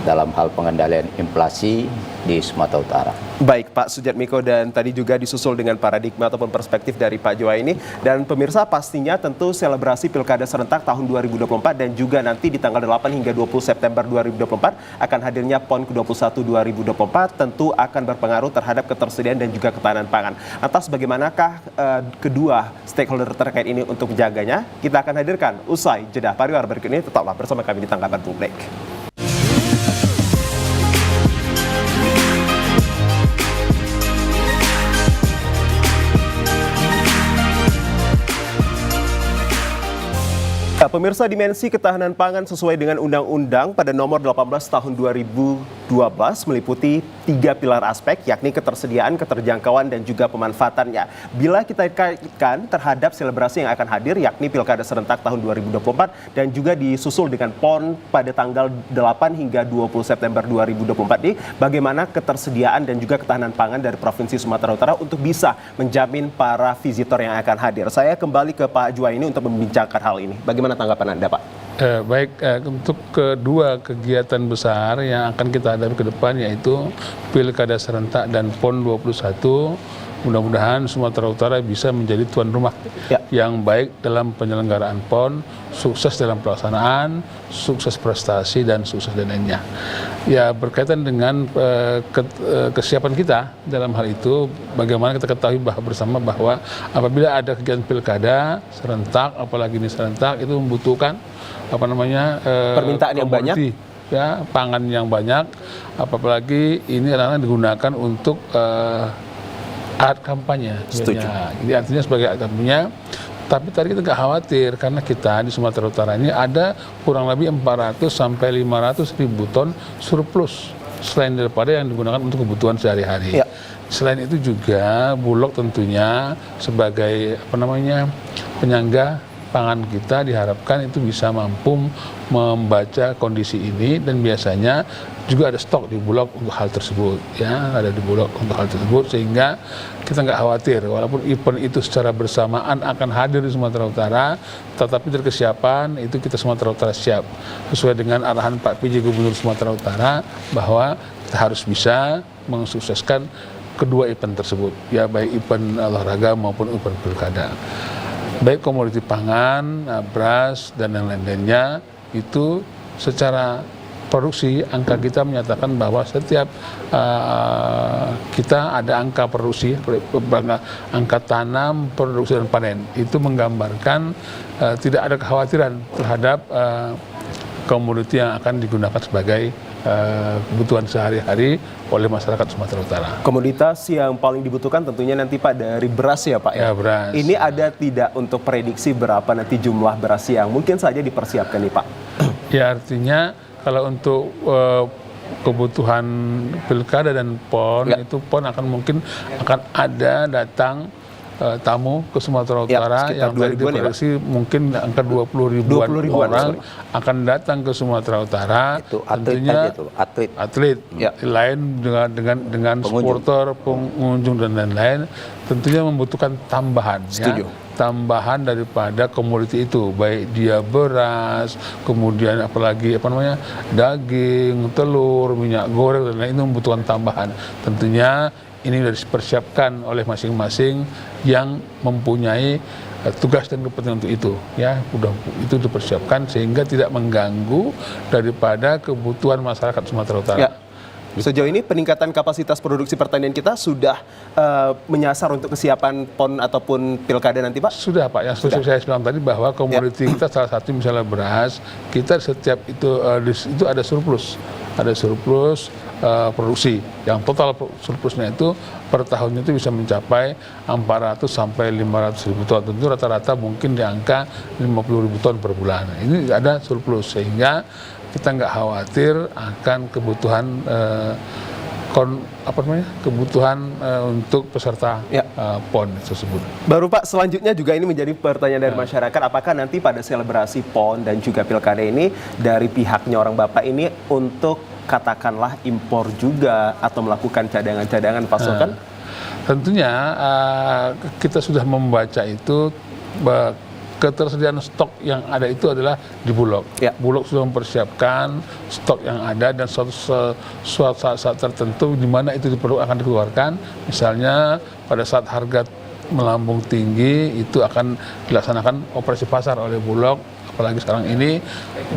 dalam hal pengendalian inflasi di Sumatera Utara. Baik Pak Sujatmiko, dan tadi juga disusul dengan paradigma ataupun perspektif dari Pak Joa ini. Dan pemirsa, pastinya tentu selebrasi Pilkada serentak tahun 2024 dan juga nanti di tanggal 8 hingga 20 September 2024 akan hadirnya PON ke-21 2024 tentu akan berpengaruh terhadap ketersediaan dan juga ketahanan pangan. Atas bagaimanakah kedua stakeholder terkait ini untuk menjaganya, kita akan hadirkan usai jeda pariwara berikut ini. Tetaplah bersama kami di Tanggapan Publik. Pemirsa, dimensi ketahanan pangan sesuai dengan Undang-Undang pada nomor 18 tahun 2000 meliputi 3 pilar aspek, yakni ketersediaan, keterjangkauan, dan juga pemanfaatannya. Bila kita kaitkan terhadap selebrasi yang akan hadir, yakni Pilkada serentak tahun 2024 dan juga disusul dengan PON pada tanggal 8 hingga 20 September 2024 ini, bagaimana ketersediaan dan juga ketahanan pangan dari Provinsi Sumatera Utara untuk bisa menjamin para visitor yang akan hadir. Saya kembali ke Pak Juwaini untuk membincangkan hal ini. Bagaimana tanggapan Anda, Pak? Untuk kedua kegiatan besar yang akan kita hadapi ke depan, yaitu Pilkada serentak dan PON 21, mudah-mudahan Sumatera Utara bisa menjadi tuan rumah yang baik dalam penyelenggaraan PON, sukses dalam pelaksanaan, sukses prestasi, dan sukses dan lainnya. Ya, berkaitan dengan kesiapan kita dalam hal itu, bagaimana kita ketahui bersama bahwa apabila ada kegiatan pilkada serentak, apalagi ini serentak, itu membutuhkan permintaan yang banyak, ya, pangan yang banyak, apalagi ini adalah digunakan untuk alat kampanye. Setuju. Jadi artinya sebagai alat kampanye. Tapi tadi kita nggak khawatir karena kita di Sumatera Utara ini ada kurang lebih 400 sampai 500 ribu ton surplus selain daripada yang digunakan untuk kebutuhan sehari-hari. Ya. Selain itu juga Bulog tentunya sebagai penyangga pangan kita diharapkan itu bisa mampu membaca kondisi ini, dan biasanya juga ada stok di Bulog untuk hal tersebut, ya, ada di Bulog untuk hal tersebut, sehingga kita nggak khawatir walaupun event itu secara bersamaan akan hadir di Sumatera Utara, tetapi dari kesiapan itu kita Sumatera Utara siap sesuai dengan arahan Pak PJ Gubernur Sumatera Utara bahwa kita harus bisa mensukseskan kedua event tersebut, ya, baik event olahraga maupun event pilkada. Baik komoditi pangan, beras, dan yang lain-lainnya, itu secara produksi angka kita menyatakan bahwa setiap kita ada angka produksi, angka tanam, produksi, dan panen. Itu menggambarkan tidak ada kekhawatiran terhadap komoditi yang akan digunakan sebagai kebutuhan sehari-hari oleh masyarakat Sumatera Utara. Komoditas yang paling dibutuhkan tentunya nanti, Pak, dari beras ya, Pak? Ya, beras. Ini ada tidak untuk prediksi berapa nanti jumlah beras yang mungkin saja dipersiapkan nih, Pak? Ya, artinya kalau untuk kebutuhan pilkada dan PON, itu PON akan ada datang tamu ke Sumatera Utara yang tadi diprediksi mungkin angka 20 ribuan orang akan datang ke Sumatera Utara. Itu tentunya atlet lain dengan supporter, pengunjung, dan lain-lain, tentunya membutuhkan tambahan. Setuju. Tambahan daripada komoditi itu, baik dia beras, kemudian apalagi daging, telur, minyak goreng, dan lain, itu membutuhkan tambahan. Tentunya ini sudah dipersiapkan oleh masing-masing yang mempunyai tugas dan kepentingan untuk itu, ya, itu dipersiapkan sehingga tidak mengganggu daripada kebutuhan masyarakat Sumatera Utara. Ya. Sejauh ini peningkatan kapasitas produksi pertanian kita sudah menyasar untuk kesiapan PON ataupun pilkada nanti, Pak? Sudah, Pak. Yang seperti saya bilang tadi bahwa komoditi kita salah satu misalnya beras, kita setiap itu ada surplus, produksi. Yang total surplusnya itu per tahunnya itu bisa mencapai 400 sampai 500 ribu ton. Tentu rata-rata mungkin di angka 50 ribu ton per bulan. Ini ada surplus sehingga kita nggak khawatir akan kebutuhan untuk peserta PON tersebut. Baru, Pak, selanjutnya juga ini menjadi pertanyaan dari masyarakat, apakah nanti pada selebrasi PON dan juga pilkada ini dari pihaknya orang Bapak ini untuk katakanlah impor juga atau melakukan cadangan-cadangan pasokan? Tentunya kita sudah membaca itu, ketersediaan stok yang ada itu adalah di Bulog. Ya. Bulog sudah mempersiapkan stok yang ada, dan suatu saat tertentu di mana itu akan dikeluarkan. Misalnya pada saat harga melambung tinggi, itu akan dilaksanakan operasi pasar oleh Bulog. Apalagi sekarang ini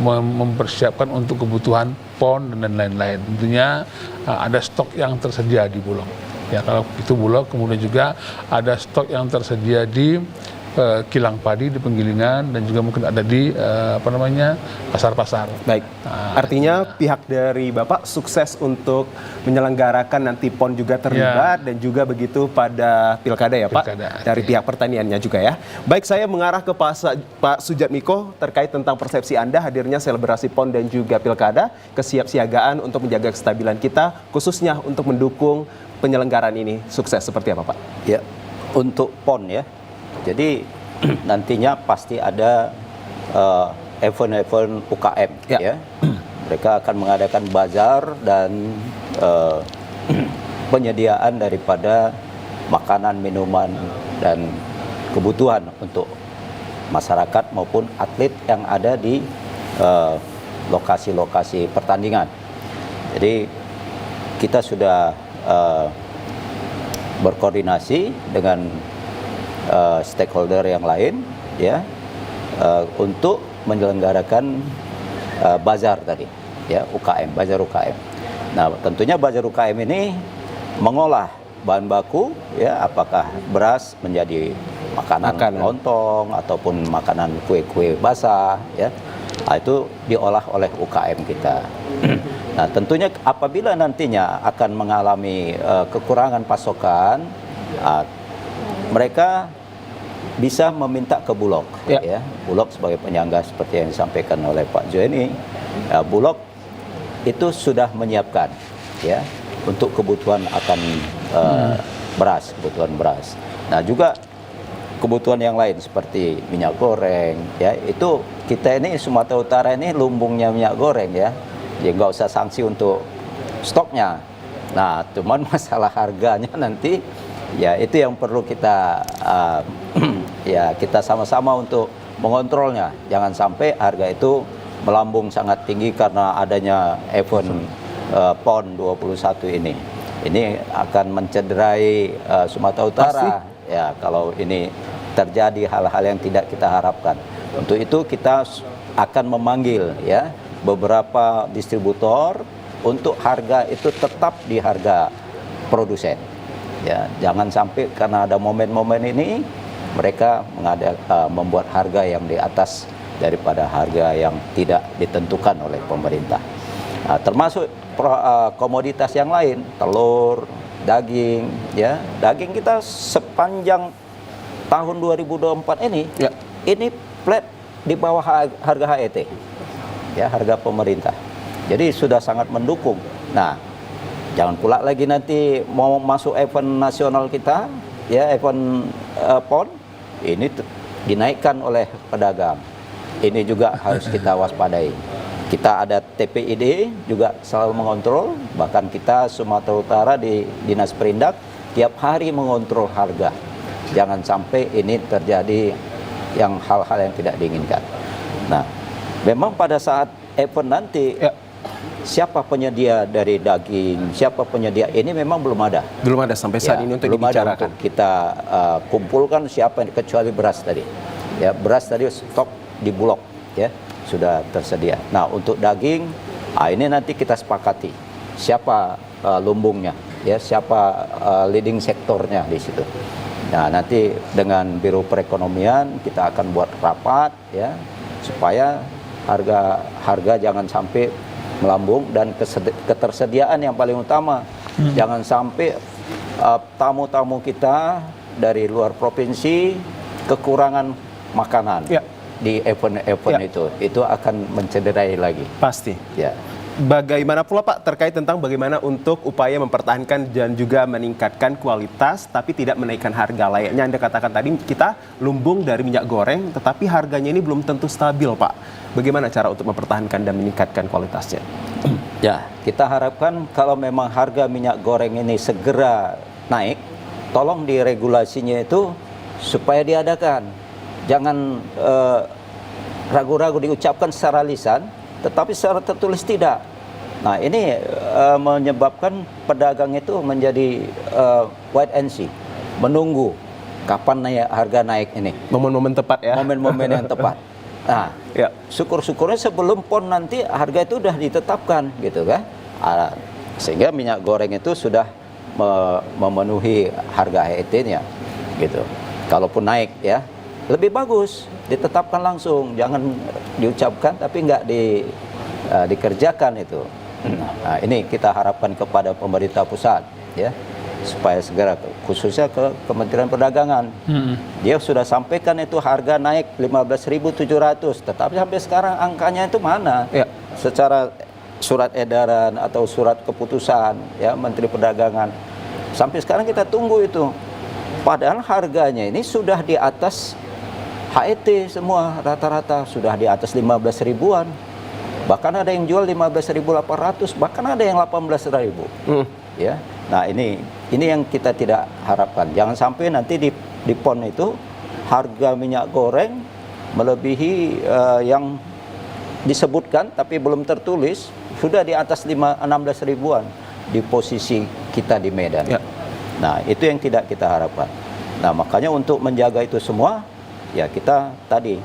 mempersiapkan untuk kebutuhan PON dan lain-lain. Tentunya ada stok yang tersedia di Bulog. Ya, kalau itu Bulog, kemudian juga ada stok yang tersedia di kilang padi di penggilingan dan juga mungkin ada di pasar-pasar. Baik, artinya pihak dari Bapak sukses untuk menyelenggarakan nanti PON juga terlibat dan juga begitu pada pilkada ya Pak, Pilkada, dari pihak pertaniannya juga ya. Baik, saya mengarah ke Pak Sujatmiko terkait tentang persepsi Anda hadirnya selebrasi PON dan juga pilkada, kesiapsiagaan untuk menjaga kestabilan kita, khususnya untuk mendukung penyelenggaraan ini sukses seperti apa Pak? Ya, untuk PON ya. Jadi nantinya pasti ada event-event UKM ya. Mereka akan mengadakan bazar dan penyediaan daripada makanan, minuman dan kebutuhan untuk masyarakat maupun atlet yang ada di lokasi-lokasi pertandingan. Jadi kita sudah berkoordinasi dengan stakeholder yang lain ya untuk menyelenggarakan bazar tadi ya, UKM, bazar UKM. Nah, tentunya bazar UKM ini mengolah bahan baku ya, apakah beras menjadi makanan lontong ataupun makanan kue-kue basah ya. Nah, itu diolah oleh UKM kita. Nah, tentunya apabila nantinya akan mengalami kekurangan pasokan, mereka bisa meminta ke Bulog ya. Bulog sebagai penyangga seperti yang disampaikan oleh Pak Joeni. Bulog itu sudah menyiapkan ya untuk kebutuhan akan kebutuhan beras. Nah, juga kebutuhan yang lain seperti minyak goreng ya, itu kita ini Sumatera Utara ini lumbungnya minyak goreng ya. Ya nggak usah sanksi untuk stoknya. Nah, cuman masalah harganya nanti ya itu yang perlu kita ya kita sama-sama untuk mengontrolnya. Jangan sampai harga itu melambung sangat tinggi karena adanya event PON 21 ini. Ini akan mencederai Sumatera Utara. Pasti. Ya, kalau ini terjadi hal-hal yang tidak kita harapkan. Untuk itu kita akan memanggil ya beberapa distributor untuk harga itu tetap di harga produsen. Ya, jangan sampai karena ada momen-momen ini mereka membuat harga yang di atas daripada harga yang tidak ditentukan oleh pemerintah. Nah, termasuk komoditas yang lain, telur, daging, ya. Daging kita sepanjang tahun 2024 ini, ini flat di bawah harga HET, ya, harga pemerintah. Jadi sudah sangat mendukung. Nah, jangan pula lagi nanti mau masuk event nasional kita, ya, event PON, ini dinaikkan oleh pedagang. Ini juga harus kita waspadai. Kita ada TPID juga selalu mengontrol, bahkan kita Sumatera Utara di Dinas Perindak tiap hari mengontrol harga. Jangan sampai ini terjadi yang hal-hal yang tidak diinginkan. Nah, memang pada saat event nanti, siapa penyedia dari daging, siapa penyedia ini memang belum ada. Belum ada sampai saat ini untuk belum dibicarakan. ada untuk kita kumpulkan siapa kecuali beras tadi. Ya, beras tadi stok di Bulog, ya, sudah tersedia. Nah, untuk daging, ini nanti kita sepakati siapa lumbungnya, ya, siapa leading sektornya di situ. Nah, nanti dengan Biro Perekonomian kita akan buat rapat, ya, supaya harga jangan sampai melambung dan ketersediaan yang paling utama. Jangan sampai tamu-tamu kita dari luar provinsi kekurangan makanan di event-event itu akan mencederai lagi. Pasti. Ya. Bagaimana pula Pak terkait tentang bagaimana untuk upaya mempertahankan dan juga meningkatkan kualitas tapi tidak menaikkan harga layaknya Anda katakan tadi kita lumbung dari minyak goreng tetapi harganya ini belum tentu stabil Pak. Bagaimana cara untuk mempertahankan dan meningkatkan kualitasnya? Ya, kita harapkan kalau memang harga minyak goreng ini segera naik, tolong diregulasinya itu supaya diadakan. Jangan ragu-ragu diucapkan secara lisan, tetapi secara tertulis tidak. Nah, ini menyebabkan pedagang itu menjadi wait and see, menunggu kapan harga naik ini. Momen-momen tepat ya. Momen-momen yang tepat. Nah, syukur-syukurnya sebelum PON nanti harga itu sudah ditetapkan, gitu kan? Sehingga minyak goreng itu sudah memenuhi harga HET-nya, gitu. Kalaupun naik, ya. lebih bagus ditetapkan langsung, jangan diucapkan tapi nggak dikerjakan itu. Nah, ini kita harapkan kepada pemerintah pusat, ya, supaya segera, khususnya ke Kementerian Perdagangan. Dia sudah sampaikan itu harga naik 15.700, tetapi sampai sekarang angkanya itu mana? Ya. Secara surat edaran atau surat keputusan, ya, Menteri Perdagangan, sampai sekarang kita tunggu itu. Padahal harganya ini sudah di atas HET semua, rata-rata sudah di atas 15 ribuan. Bahkan ada yang jual 15.800, bahkan ada yang 18.000. Ya. Nah, ini yang kita tidak harapkan. Jangan sampai nanti di PON itu harga minyak goreng melebihi yang disebutkan tapi belum tertulis, sudah di atas 16 ribuan di posisi kita di Medan. Ya. Nah, itu yang tidak kita harapkan. Nah, makanya untuk menjaga itu semua, ya kita tadi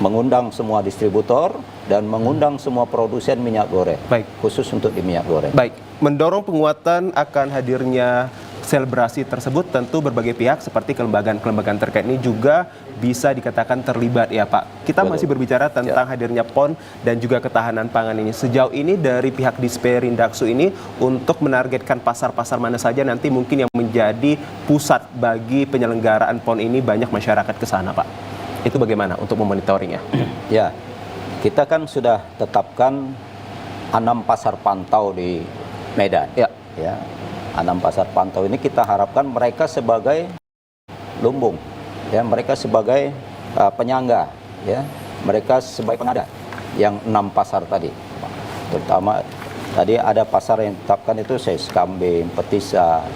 mengundang semua distributor dan mengundang semua produsen minyak goreng. Baik. Khusus untuk di minyak goreng. Baik, mendorong penguatan akan hadirnya selebrasi tersebut, tentu berbagai pihak seperti kelembagaan-kelembagaan terkait ini juga bisa dikatakan terlibat, ya Pak. Kita masih berbicara tentang hadirnya PON dan juga ketahanan pangan ini. Sejauh ini dari pihak Disperindaksu ini untuk menargetkan pasar-pasar mana saja nanti mungkin yang menjadi pusat bagi penyelenggaraan PON ini, banyak masyarakat ke sana, Pak. Itu bagaimana untuk memonitoringnya? Ya, kita kan sudah tetapkan 6 pasar pantau di Medan. Ya. 6 pasar pantau ini kita harapkan mereka sebagai lumbung, ya, mereka sebagai penyangga, ya, mereka sebagai pengada yang 6 pasar tadi. Terutama tadi ada pasar yang ditetapkan itu Kambing, Petisa,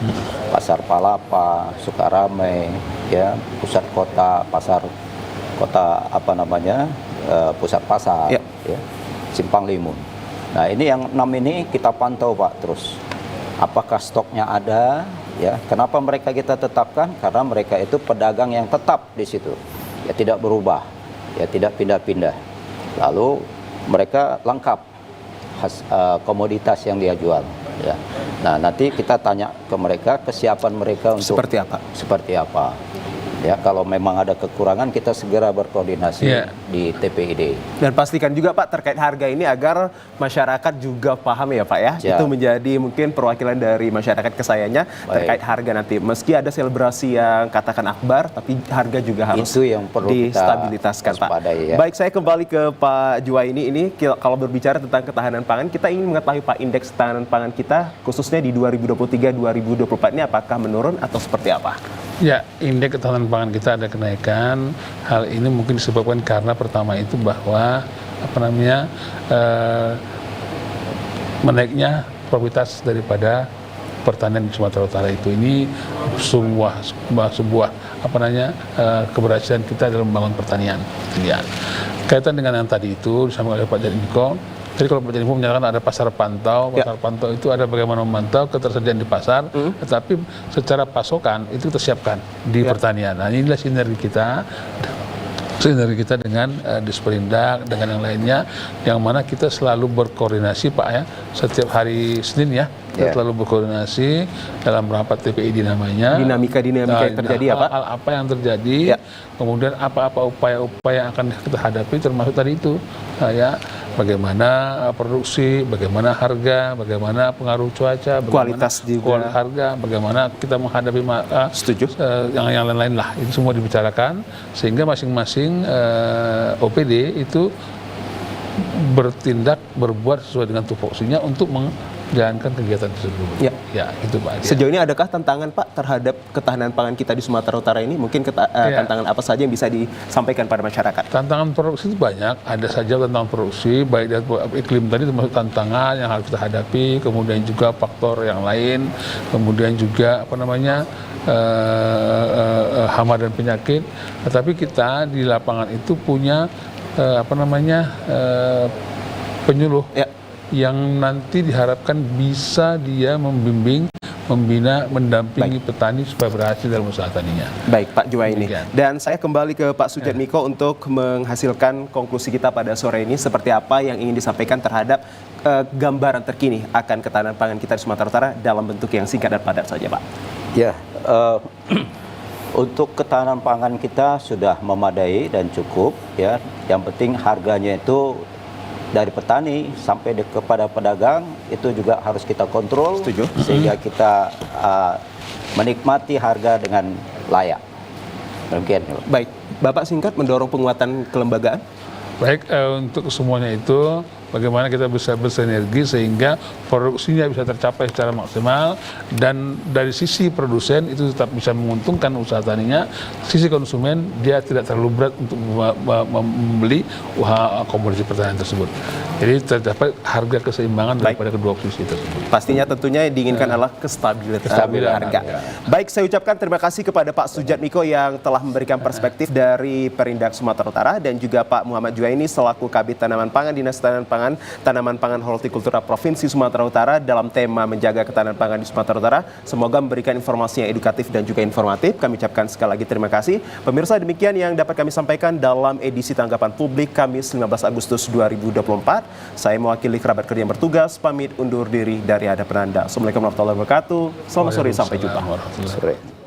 Pasar Palapa, Sukarame, ya, pusat kota, pasar kota pusat pasar, ya, Simpang Limun. Nah, ini yang 6 ini kita pantau, Pak, terus. Apakah stoknya ada, ya? Kenapa mereka kita tetapkan? Karena mereka itu pedagang yang tetap di situ, ya, tidak berubah, ya, tidak pindah-pindah. Lalu mereka lengkap komoditas yang dia jual, ya. Nah, nanti kita tanya ke mereka kesiapan mereka untuk seperti apa. Ya, kalau memang ada kekurangan kita segera berkoordinasi di TPID. Dan pastikan juga, Pak, terkait harga ini agar masyarakat juga paham, ya Pak, ya. Itu menjadi mungkin perwakilan dari masyarakat kesayannya terkait harga nanti. Meski ada selebrasi yang katakan akbar, tapi harga juga harus itu yang perlu distabilitaskan, Pak. Ya. Baik, saya kembali ke Pak Juwaini. Ini kalau berbicara tentang ketahanan pangan, kita ingin mengetahui, Pak, indeks ketahanan pangan kita khususnya di 2023-2024 ini apakah menurun atau seperti apa? Ya, indeks ketahanan pangan kita ada kenaikan. Hal ini mungkin disebabkan karena pertama itu bahwa menaiknya produktivitas daripada pertanian di Sumatera Utara itu. Ini sebuah keberhasilan kita dalam membangun pertanian. Ya. Kaitan dengan yang tadi itu disampaikan oleh Pak Jadimiko. Jadi kalau Pak Jadimiko menyatakan ada pasar pantau, pantau itu ada bagaimana memantau ketersediaan di pasar, tetapi secara pasokan itu kita siapkan di pertanian. Nah, inilah sinergi kita dengan Disperindak, dengan yang lainnya, yang mana kita selalu berkoordinasi, Pak, ya, setiap hari Senin, ya, kita selalu berkoordinasi dalam rapat TPID namanya. Dinamika yang terjadi, ya, Pak? Hal apa yang terjadi, kemudian apa-apa upaya-upaya yang akan kita hadapi, termasuk tadi itu, ya, bagaimana produksi, bagaimana harga, bagaimana pengaruh cuaca, kualitas juga, harga, bagaimana kita menghadapi yang lain-lain lah, itu semua dibicarakan sehingga masing-masing OPD itu berbuat sesuai dengan tupoksinya untuk menjalankan kegiatan tersebut. Ya, itu Pak. Sejauh ini adakah tantangan, Pak, terhadap ketahanan pangan kita di Sumatera Utara ini? Mungkin tantangan apa saja yang bisa disampaikan pada masyarakat? Tantangan produksi itu banyak, ada saja tantangan produksi, baik dari iklim tadi termasuk tantangan yang harus kita hadapi, kemudian juga faktor yang lain, kemudian juga hama dan penyakit. Tetapi kita di lapangan itu punya penyuluh yang nanti diharapkan bisa dia membimbing, membina, mendampingi petani supaya berhasil dalam usaha taninya. Baik, Pak Juwaini. Dan saya kembali ke Pak Sujatmiko untuk menghasilkan konklusi kita pada sore ini, seperti apa yang ingin disampaikan terhadap gambaran terkini akan ketahanan pangan kita di Sumatera Utara dalam bentuk yang singkat dan padat saja, Pak. Ya, Untuk ketahanan pangan kita sudah memadai dan cukup ya. Yang penting harganya itu dari petani sampai kepada pedagang itu juga harus kita kontrol. Setuju. Sehingga kita menikmati harga dengan layak. Demikian. Baik, Bapak singkat mendorong penguatan kelembagaan. Baik, untuk semuanya itu bagaimana kita bisa bersinergi sehingga produksinya bisa tercapai secara maksimal, dan dari sisi produsen itu tetap bisa menguntungkan usaha taninya, sisi konsumen dia tidak terlalu berat untuk membeli komoditi pertanian tersebut. Jadi terdapat harga keseimbangan daripada kedua sisi tersebut. Pastinya tentunya yang diinginkan adalah kestabilan harga. Baik, saya ucapkan terima kasih kepada Pak Sujat Miko yang telah memberikan perspektif dari Perindak Sumatera Utara, dan juga Pak Muhammad Juwaini selaku Kabid Tanaman Pangan Dinas Tanaman Pangan Hortikultura Provinsi Sumatera Utara dalam tema menjaga ketahanan pangan di Sumatera Utara. Semoga memberikan informasi yang edukatif dan juga informatif. Kami ucapkan sekali lagi terima kasih. Pemirsa, demikian yang dapat kami sampaikan dalam edisi Tanggapan Publik Kamis 15 Agustus 2024. Saya mewakili kerabat kerja yang bertugas, pamit undur diri dari hadapan Anda. Assalamualaikum warahmatullahi wabarakatuh. Selamat sore, sampai jumpa. Sore.